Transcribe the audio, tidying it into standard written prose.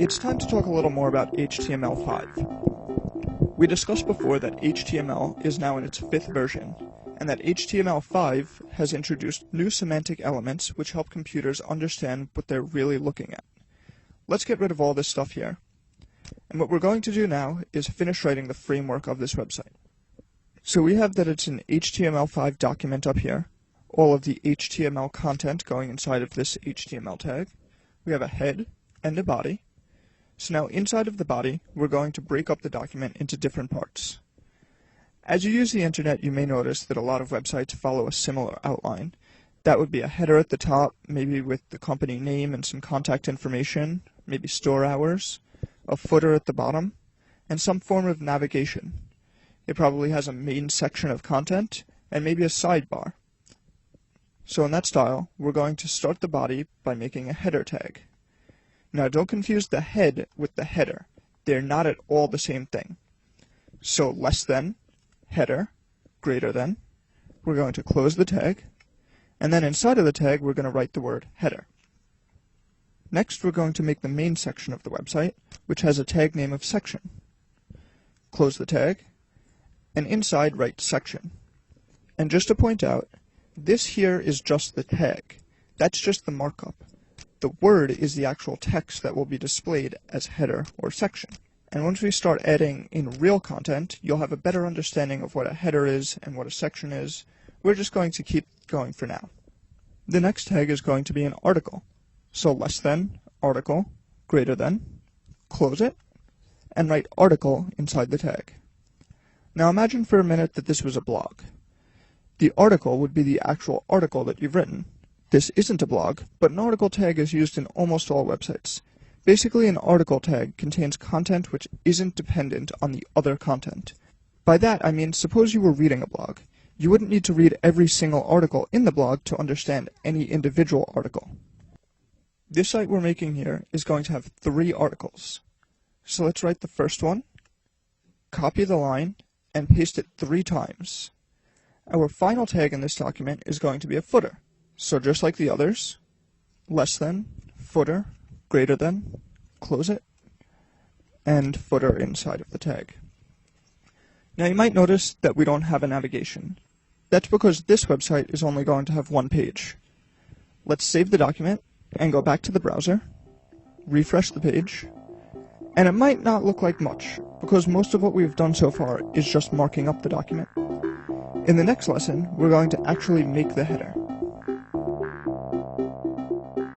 It's time to talk a little more about HTML5. We discussed before that HTML is now in its 5th version, and that HTML5 has introduced new semantic elements which help computers understand what they're really looking at. Let's get rid of all this stuff here. And what we're going to do now is finish writing the framework of this website. So we have that it's an HTML5 document up here, all of the HTML content going inside of this HTML tag. We have a head and a body. So now inside of the body, we're going to break up the document into different parts. As you use the internet, you may notice that a lot of websites follow a similar outline. That would be a header at the top, maybe with the company name and some contact information, maybe store hours, a footer at the bottom, and some form of navigation. It probably has a main section of content, and maybe a sidebar. So in that style, we're going to start the body by making a header tag. Now don't confuse the head with the header. They're not at all the same thing. So less than, header, greater than, we're going to close the tag, and then inside of the tag we're going to write the word header. Next we're going to make the main section of the website, which has a tag name of section. Close the tag, and inside write section. And just to point out, this here is just the tag. That's just the markup. The word is the actual text that will be displayed as header or section. And once we start adding in real content, you'll have a better understanding of what a header is and what a section is. We're just going to keep going for now. The next tag is going to be an article. So less than, article, greater than, close it, and write article inside the tag. Now imagine for a minute that this was a blog. The article would be the actual article that you've written. This isn't a blog, but an article tag is used in almost all websites. Basically, an article tag contains content which isn't dependent on the other content. By that, I mean, suppose you were reading a blog. You wouldn't need to read every single article in the blog to understand any individual article. This site we're making here is going to have 3 articles. So let's write the first one, copy the line, and paste it 3 times. Our final tag in this document is going to be a footer. So just like the others, less than, footer, greater than, close it, and footer inside of the tag. Now you might notice that we don't have a navigation. That's because this website is only going to have 1 page. Let's save the document and go back to the browser, refresh the page, and it might not look like much because most of what we've done so far is just marking up the document. In the next lesson, we're going to actually make the header.